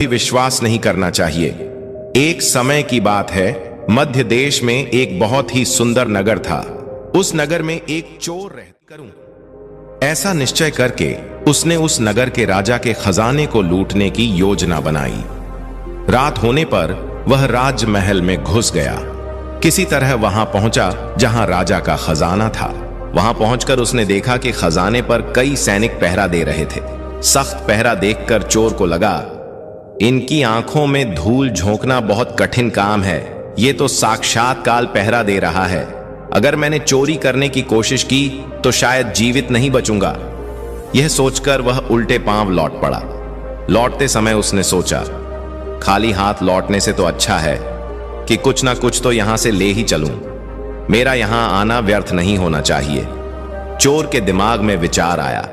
भी विश्वास नहीं करना चाहिए। एक समय की बात है, मध्य देश में एक बहुत ही सुंदर नगर था। उस नगर में एक चोर करूं ऐसा निश्चय करके उसने उस नगर के राजा के खजाने को लूटने की योजना बनाई। रात होने पर वह राजमहल में घुस गया। किसी तरह वहां पहुंचा जहां राजा का खजाना था। वहां पहुंचकर उसने देखा कि खजाने पर कई सैनिक पहरा दे रहे थे। सख्त पहरा देखकर चोर को लगा, इनकी आंखों में धूल झोंकना बहुत कठिन काम है। ये तो साक्षात काल पहरा दे रहा है। अगर मैंने चोरी करने की कोशिश की तो शायद जीवित नहीं बचूंगा। यह सोचकर वह उल्टे पांव लौट पड़ा। लौटते समय उसने सोचा, खाली हाथ लौटने से तो अच्छा है कि कुछ ना कुछ तो यहां से ले ही चलूं। मेरा यहां आना व्यर्थ नहीं होना चाहिए। चोर के दिमाग में विचार आया,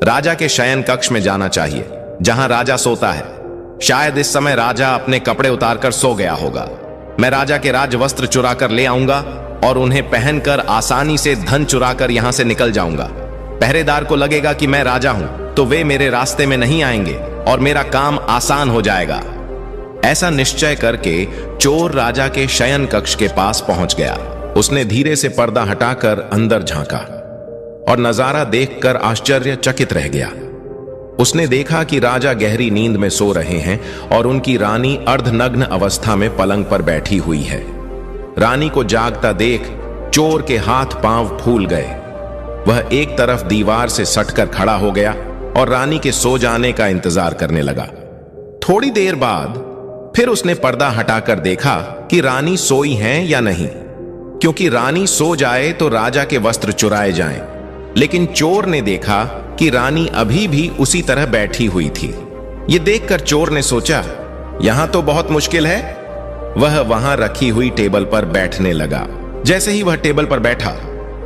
राजा के शयन कक्ष में जाना चाहिए जहां राजा सोता है। शायद इस समय राजा अपने कपड़े उतारकर सो गया होगा। मैं राजा के राज वस्त्र चुरा कर ले आऊंगा और उन्हें पहनकर आसानी से धन चुराकर यहां से निकल जाऊंगा। पहरेदार को लगेगा कि मैं राजा हूं तो वे मेरे रास्ते में नहीं आएंगे और मेरा काम आसान हो जाएगा। ऐसा निश्चय करके चोर राजा के शयन कक्ष के पास पहुंच गया। उसने धीरे से पर्दा हटाकर अंदर झांका और नजारा देखकर आश्चर्यचकित रह गया। उसने देखा कि राजा गहरी नींद में सो रहे हैं और उनकी रानी अर्धनग्न अवस्था में पलंग पर बैठी हुई है। रानी को जागता देख चोर के हाथ पांव फूल गए। वह एक तरफ दीवार से सटकर खड़ा हो गया और रानी के सो जाने का इंतजार करने लगा। थोड़ी देर बाद फिर उसने पर्दा हटाकर देखा कि रानी सोई हैं या नहीं, क्योंकि रानी सो जाए तो राजा के वस्त्र चुराए जाएं। लेकिन चोर ने देखा कि रानी अभी भी उसी तरह बैठी हुई थी। यह देखकर चोर ने सोचा, यहां तो बहुत मुश्किल है। वह वहां रखी हुई टेबल पर बैठने लगा। जैसे ही वह टेबल पर बैठा,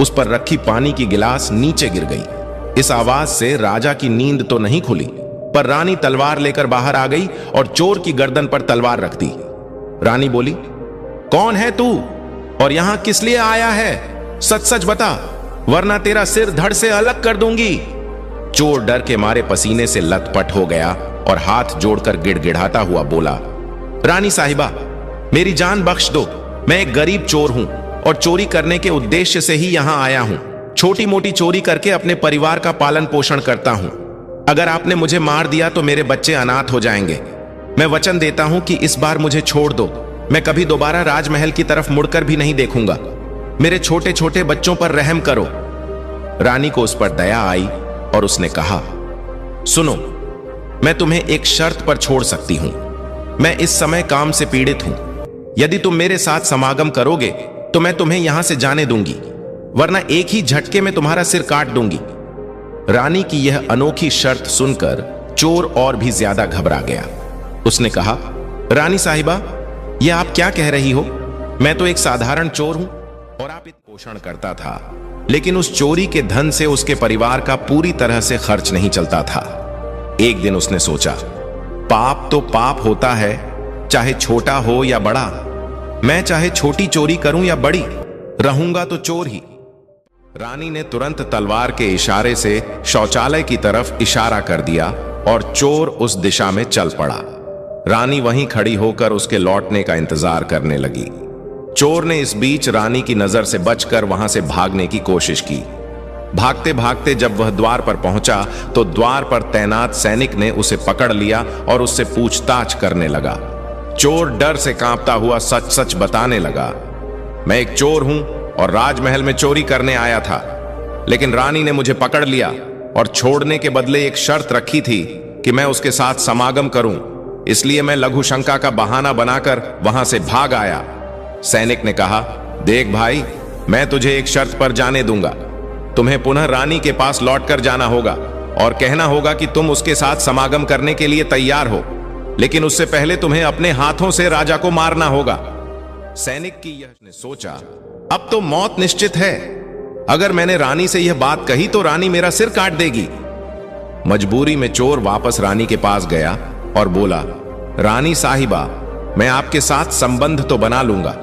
उस पर रखी पानी की गिलास नीचे गिर गई। इस आवाज से राजा की नींद तो नहीं खुली, पर रानी तलवार लेकर बाहर आ गई और चोर की गर्दन पर तलवार रख दी। रानी बोली, कौन है तू और यहां किस लिए आया है? सच सच बता, वरना तेरा सिर धड़ से अलग कर दूंगी। चोर डर के मारे पसीने से लथपथ हो गया और हाथ जोड़कर गिड़गिड़ाता हुआ बोला, रानी साहिबा, मेरी जान बख्श दो। मैं एक गरीब चोर हूं और चोरी करने के उद्देश्य से ही यहां आया हूं। छोटी मोटी चोरी करके अपने परिवार का पालन पोषण करता हूं। अगर आपने मुझे मार दिया तो मेरे बच्चे अनाथ हो जाएंगे। मैं वचन देता हूं कि इस बार मुझे छोड़ दो। मैं कभी दोबारा राजमहल की तरफ मुड़कर भी नहीं देखूंगा। मेरे छोटे छोटे बच्चों पर रहम करो। रानी को उस पर दया आई और उसने कहा, सुनो, मैं तुम्हें एक शर्त पर छोड़ सकती हूं। मैं इस समय काम से पीड़ित हूं। यदि तुम मेरे साथ समागम करोगे तो मैं तुम्हें यहां से जाने दूंगी, वरना एक ही झटके में तुम्हारा सिर काट दूंगी। रानी की यह अनोखी शर्त सुनकर चोर और भी ज्यादा घबरा गया। उसने कहा, रानी साहिबा, यह आप क्या कह रही हो? मैं तो एक साधारण चोर हूं और आप पोषण करता था, लेकिन उस चोरी के धन से उसके परिवार का पूरी तरह से खर्च नहीं चलता था। एक दिन उसने सोचा, पाप तो पाप होता है, चाहे छोटा हो या बड़ा। मैं चाहे छोटी चोरी करूं या बड़ी, रहूंगा तो चोर ही। रानी ने तुरंत तलवार के इशारे से शौचालय की तरफ इशारा कर दिया और चोर उस दिशा में चल पड़ा। रानी वहीं खड़ी होकर उसके लौटने का इंतजार करने लगी। चोर ने इस बीच रानी की नजर से बचकर वहां से भागने की कोशिश की। भागते भागते जब वह द्वार पर पहुंचा तो द्वार पर तैनात सैनिक ने उसे पकड़ लिया और उससे पूछताछ करने लगा। चोर डर से कांपता हुआ सच सच बताने लगा, मैं एक चोर हूं और राजमहल में चोरी करने आया था, लेकिन रानी ने मुझे पकड़ लिया और छोड़ने के बदले एक शर्त रखी थी कि मैं उसके साथ समागम करूं। इसलिए मैं लघु शंका का बहाना बनाकर वहां से भाग आया। सैनिक ने कहा, देख भाई, मैं तुझे एक शर्त पर जाने दूंगा। तुम्हें पुनः रानी के पास लौटकर जाना होगा और कहना होगा कि तुम उसके साथ समागम करने के लिए तैयार हो, लेकिन उससे पहले तुम्हें अपने हाथों से राजा को मारना होगा। सैनिक की यह ने सोचा, अब तो मौत निश्चित है। अगर मैंने रानी से यह बात कही तो रानी मेरा सिर काट देगी। मजबूरी में चोर वापस रानी के पास गया और बोला, रानी साहिबा, मैं आपके साथ संबंध तो बना लूंगा,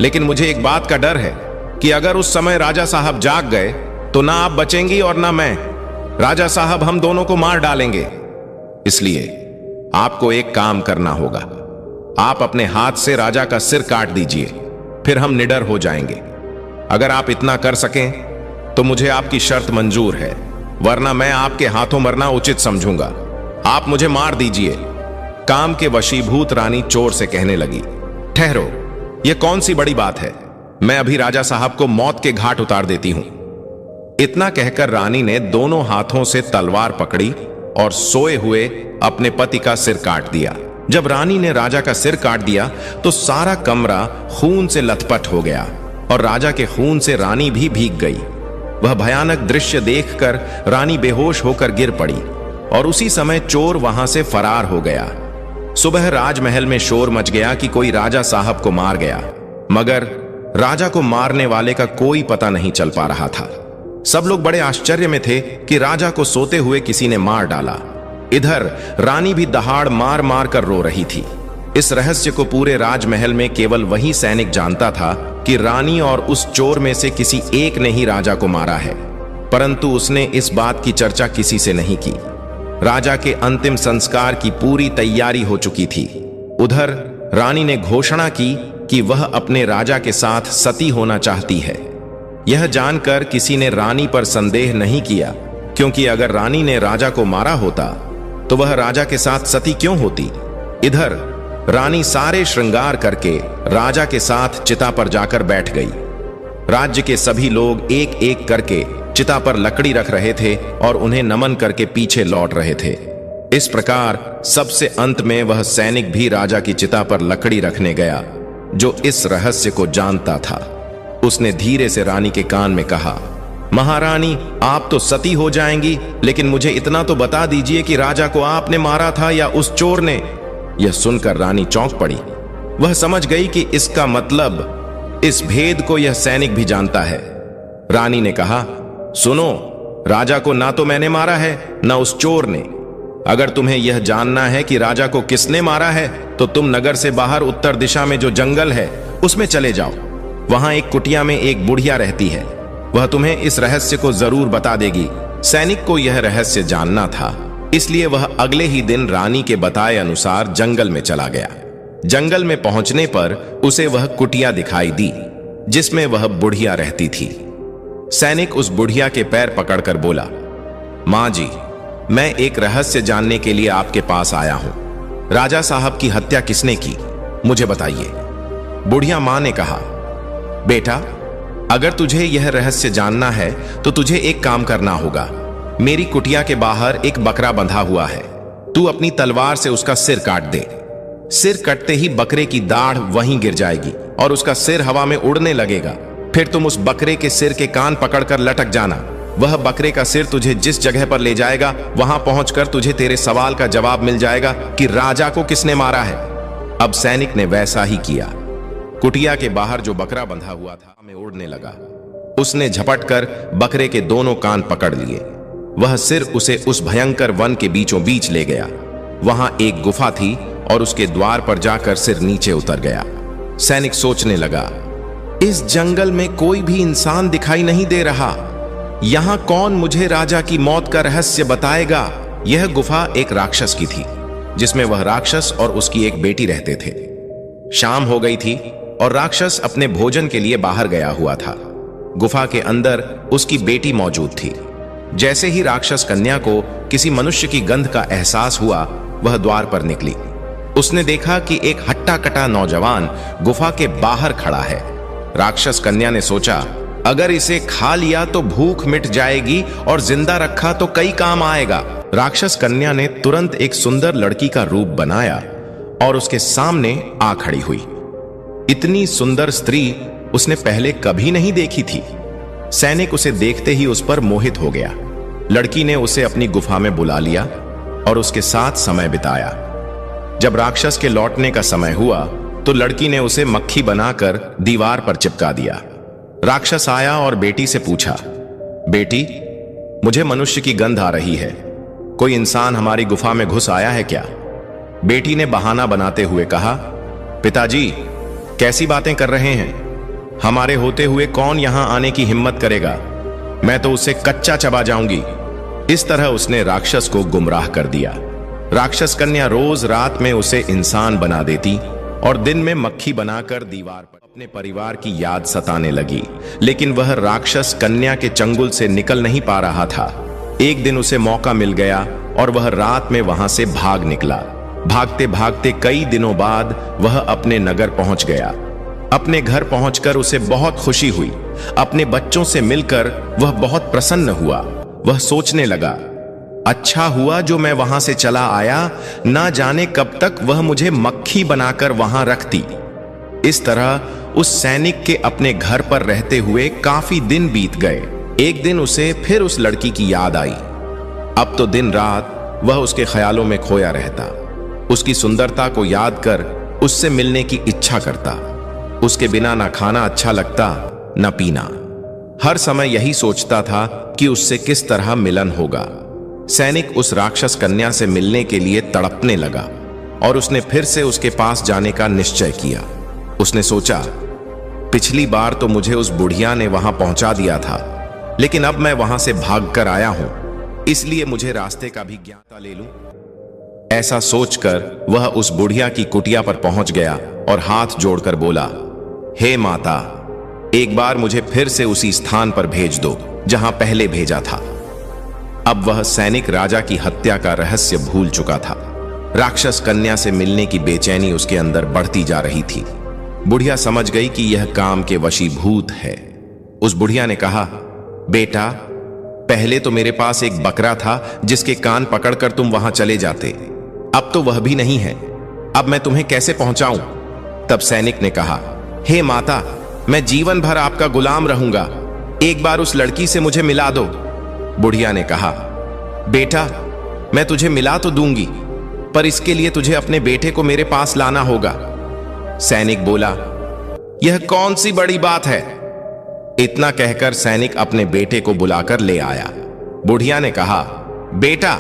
लेकिन मुझे एक बात का डर है कि अगर उस समय राजा साहब जाग गए तो ना आप बचेंगी और ना मैं। राजा साहब हम दोनों को मार डालेंगे। इसलिए आपको एक काम करना होगा। आप अपने हाथ से राजा का सिर काट दीजिए, फिर हम निडर हो जाएंगे। अगर आप इतना कर सकें तो मुझे आपकी शर्त मंजूर है, वरना मैं आपके हाथों मरना उचित समझूंगा। आप मुझे मार दीजिए। काम के वशीभूत रानी चोर से कहने लगी, ठहरो, यह कौन सी बड़ी बात है, मैं अभी राजा साहब को मौत के घाट उतार देती हूं। इतना कहकर रानी ने दोनों हाथों से तलवार पकड़ी और सोए हुए अपने पति का सिर काट दिया। जब रानी ने राजा का सिर काट दिया तो सारा कमरा खून से लथपथ हो गया और राजा के खून से रानी भी भीग गई। वह भयानक दृश्य देखकर रानी बेहोश होकर गिर पड़ी और उसी समय चोर वहां से फरार हो गया। सुबह राजमहल में शोर मच गया कि कोई राजा साहब को मार गया, मगर राजा को मारने वाले का कोई पता नहीं चल पा रहा था। सब लोग बड़े आश्चर्य में थे कि राजा को सोते हुए किसी ने मार डाला। इधर रानी भी दहाड़ मार मार कर रो रही थी। इस रहस्य को पूरे राजमहल में केवल वही सैनिक जानता था कि रानी और उस चोर में से किसी एक ने ही राजा को मारा है, परंतु उसने इस बात की चर्चा किसी से नहीं की। राजा के अंतिम संस्कार की पूरी तैयारी हो चुकी थी। उधर रानी ने घोषणा की कि वह अपने राजा के साथ सती होना चाहती है। यह जानकर किसी ने रानी पर संदेह नहीं किया, क्योंकि अगर रानी ने राजा को मारा होता तो वह राजा के साथ सती क्यों होती। इधर रानी सारे श्रृंगार करके राजा के साथ चिता पर जाकर बैठ गई। राज्य के सभी लोग एक एक करके चिता पर लकड़ी रख रहे थे और उन्हें नमन करके पीछे लौट रहे थे। इस प्रकार सबसे अंत में वह सैनिक भी राजा की चिता पर लकड़ी रखने गया जो इस रहस्य को जानता था। उसने धीरे से रानी के कान में कहा, महारानी, आप तो सती हो जाएंगी, लेकिन मुझे इतना तो बता दीजिए कि राजा को आपने मारा था या उस चोर ने। यह सुनकर रानी चौंक पड़ी। वह समझ गई कि इसका मतलब इस भेद को यह सैनिक भी जानता है। रानी ने कहा, सुनो, राजा को ना तो मैंने मारा है ना उस चोर ने। अगर तुम्हें यह जानना है कि राजा को किसने मारा है तो तुम नगर से बाहर उत्तर दिशा में जो जंगल है उसमें चले जाओ। वहां एक कुटिया में एक बुढ़िया रहती है, वह तुम्हें इस रहस्य को जरूर बता देगी। सैनिक को यह रहस्य जानना था, इसलिए वह अगले ही दिन रानी के बताए अनुसार जंगल में चला गया। जंगल में पहुंचने पर उसे वह कुटिया दिखाई दी जिसमें वह बुढ़िया रहती थी। सैनिक उस बुढ़िया के पैर पकड़कर बोला, मां जी, मैं एक रहस्य जानने के लिए आपके पास आया हूं। राजा साहब की हत्या किसने की, मुझे बताइए। बुढ़िया मां ने कहा, बेटा, अगर तुझे यह रहस्य जानना है तो तुझे एक काम करना होगा। मेरी कुटिया के बाहर एक बकरा बंधा हुआ है, तू अपनी तलवार से उसका सिर काट दे। सिर कटते ही बकरे की दाढ़ वहीं गिर जाएगी और उसका सिर हवा में उड़ने लगेगा। फिर तुम उस बकरे के सिर के कान पकड़कर लटक जाना। वह बकरे का सिर तुझे जिस जगह पर ले जाएगा वहां पहुंचकर तुझे तेरे सवाल का जवाब मिल जाएगा कि राजा को किसने मारा है। अब सैनिक ने वैसा ही किया। कुटिया के बाहर जो बकरा बंधा हुआ था में उड़ने लगा। उसने झपट कर बकरे के दोनों कान पकड़ लिए। वह सिर उसे उस भयंकर वन के बीचों बीच ले गया। वहां एक गुफा थी और उसके द्वार पर जाकर सिर नीचे उतर गया। सैनिक सोचने लगा, इस जंगल में कोई भी इंसान दिखाई नहीं दे रहा, यहां कौन मुझे राजा की मौत का रहस्य बताएगा। यह गुफा एक राक्षस की थी जिसमें वह राक्षस और उसकी एक बेटी रहते थे। शाम हो गई थी और राक्षस अपने भोजन के लिए बाहर गया हुआ था। गुफा के अंदर उसकी बेटी मौजूद थी। जैसे ही राक्षस कन्या को किसी मनुष्य की गंध का एहसास हुआ, वह द्वार पर निकली। उसने देखा कि एक हट्टा कटा नौजवान गुफा के बाहर खड़ा है। राक्षस कन्या ने सोचा, अगर इसे खा लिया तो भूख मिट जाएगी और जिंदा रखा तो कई काम आएगा। राक्षस कन्या ने तुरंत एक सुंदर लड़की का रूप बनाया और उसके सामने आ खड़ी हुई। इतनी सुंदर स्त्री उसने पहले कभी नहीं देखी थी। सैनिक उसे देखते ही उस पर मोहित हो गया। लड़की ने उसे अपनी गुफा में बुला लिया और उसके साथ समय बिताया। जब राक्षस के लौटने का समय हुआ तो लड़की ने उसे मक्खी बनाकर दीवार पर चिपका दिया। राक्षस आया और बेटी से पूछा, बेटी, मुझे मनुष्य की गंध आ रही है, कोई इंसान हमारी गुफा में घुस आया है क्या? बेटी ने बहाना बनाते हुए कहा, पिताजी, कैसी बातें कर रहे हैं? हमारे होते हुए कौन यहां आने की हिम्मत करेगा? मैं तो उसे कच्चा चबा जाऊंगी। इस तरह उसने राक्षस को गुमराह कर दिया। राक्षस कन्या रोज रात में उसे इंसान बना देती और दिन में मक्खी बनाकर दीवार पर अपने परिवार की याद सताने लगी। लेकिन वह राक्षस कन्या के चंगुल से निकल नहीं पा रहा था। एक दिन उसे मौका मिल गया और वह रात में वहां से भाग निकला। भागते भागते कई दिनों बाद वह अपने नगर पहुंच गया। अपने घर पहुंचकर उसे बहुत खुशी हुई। अपने बच्चों से मिलकर वह बहुत प्रसन्न हुआ। वह सोचने लगा, अच्छा हुआ जो मैं वहां से चला आया, ना जाने कब तक वह मुझे मक्खी बनाकर वहां रखती। इस तरह उस सैनिक के अपने घर पर रहते हुए काफी दिन बीत गए। एक दिन उसे फिर उस लड़की की याद आई। अब तो दिन रात वह उसके ख्यालों में खोया रहता। उसकी सुंदरता को याद कर उससे मिलने की इच्छा करता। उसके बिना ना खाना अच्छा लगता न पीना। हर समय यही सोचता था कि उससे किस तरह मिलन होगा। सैनिक उस राक्षस कन्या से मिलने के लिए तड़पने लगा और उसने फिर से उसके पास जाने का निश्चय किया। उसने सोचा, पिछली बार तो मुझे उस बुढ़िया ने वहां पहुंचा दिया था, लेकिन अब मैं वहां से भागकर आया हूं, इसलिए मुझे रास्ते का भी ज्ञाता ले लूं। ऐसा सोचकर वह उस बुढ़िया की कुटिया पर पहुंच गया और हाथ जोड़कर बोला, हे माता, एक बार मुझे फिर से उसी स्थान पर भेज दो जहां पहले भेजा था। अब वह सैनिक राजा की हत्या का रहस्य भूल चुका था। राक्षस कन्या से मिलने की बेचैनी उसके अंदर बढ़ती जा रही थी। बुढ़िया समझ गई कि यह काम के वशीभूत है। उस बुढ़िया ने कहा, बेटा, पहले तो मेरे पास एक बकरा था जिसके कान पकड़कर तुम वहां चले जाते, अब तो वह भी नहीं है। अब मैं तुम्हें कैसे पहुंचाऊं? तब सैनिक ने कहा, हे माता, मैं जीवन भर आपका गुलाम रहूंगा, एक बार उस लड़की से मुझे मिला दो। बुढ़िया ने कहा, बेटा, मैं तुझे मिला तो दूंगी, पर इसके लिए तुझे अपने बेटे को मेरे पास लाना होगा। सैनिक बोला, यह कौन सी बड़ी बात है? इतना कहकर सैनिक अपने बेटे को बुलाकर ले आया। बुढ़िया ने कहा, बेटा,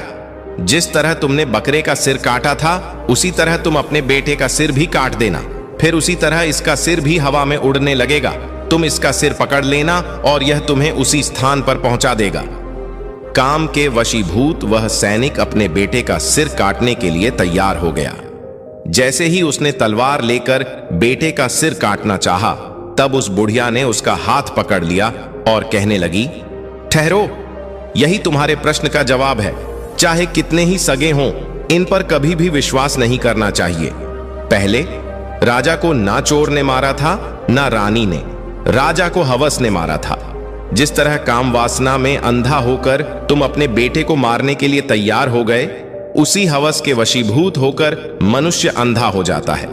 जिस तरह तुमने बकरे का सिर काटा था, उसी तरह तुम अपने बेटे का सिर भी काट देना, फिर उसी तरह इसका सिर भी हवा में उड़ने लगेगा। तुम इसका सिर पकड़ लेना और यह तुम्हें उसी स्थान पर पहुंचा देगा। काम के वशीभूत वह सैनिक अपने बेटे का सिर काटने के लिए तैयार हो गया। जैसे ही उसने तलवार लेकर बेटे का सिर काटना चाहा, तब उस बुढ़िया ने उसका हाथ पकड़ लिया और कहने लगी, ठहरो, यही तुम्हारे प्रश्न का जवाब है। चाहे कितने ही सगे हों, इन पर कभी भी विश्वास नहीं करना चाहिए। पहले राजा को ना चोर ने मारा था, ना रानी ने, राजा को हवस ने मारा था। जिस तरह काम वासना में अंधा होकर तुम अपने बेटे को मारने के लिए तैयार हो गए, उसी हवस के वशीभूत होकर मनुष्य अंधा हो जाता है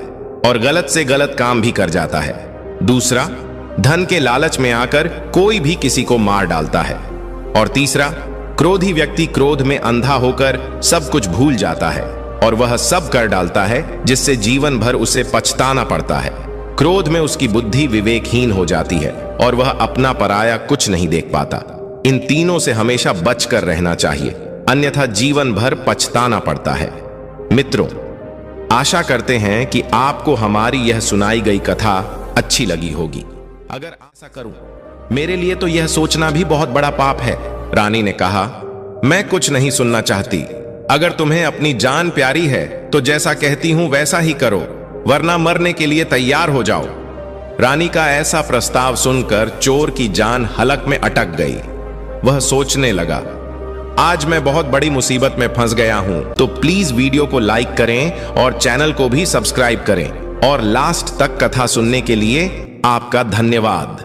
और गलत से गलत काम भी कर जाता है। दूसरा, धन के लालच में आकर कोई भी किसी को मार डालता है। और तीसरा, क्रोधी व्यक्ति क्रोध में अंधा होकर सब कुछ भूल जाता है और वह सब कर डालता है जिससे जीवन भर उसे पछताना पड़ता है। क्रोध में उसकी बुद्धि विवेकहीन हो जाती है और वह अपना पराया कुछ नहीं देख पाता। इन तीनों से हमेशा बचकर रहना चाहिए, अन्यथा जीवन भर पछताना पड़ता है। मित्रों, आशा करते हैं कि आपको हमारी यह सुनाई गई कथा अच्छी लगी होगी। अगर आशा करूं, मेरे लिए तो यह सोचना भी बहुत बड़ा पाप है। रानी ने कहा, मैं कुछ नहीं सुनना चाहती। अगर तुम्हें अपनी जान प्यारी है तो जैसा कहती हूं वैसा ही करो, वरना मरने के लिए तैयार हो जाओ। रानी का ऐसा प्रस्ताव सुनकर चोर की जान हलक में अटक गई। वह सोचने लगा, आज मैं बहुत बड़ी मुसीबत में फंस गया हूं। तो प्लीज वीडियो को लाइक करें और चैनल को भी सब्सक्राइब करें। और लास्ट तक कथा सुनने के लिए आपका धन्यवाद।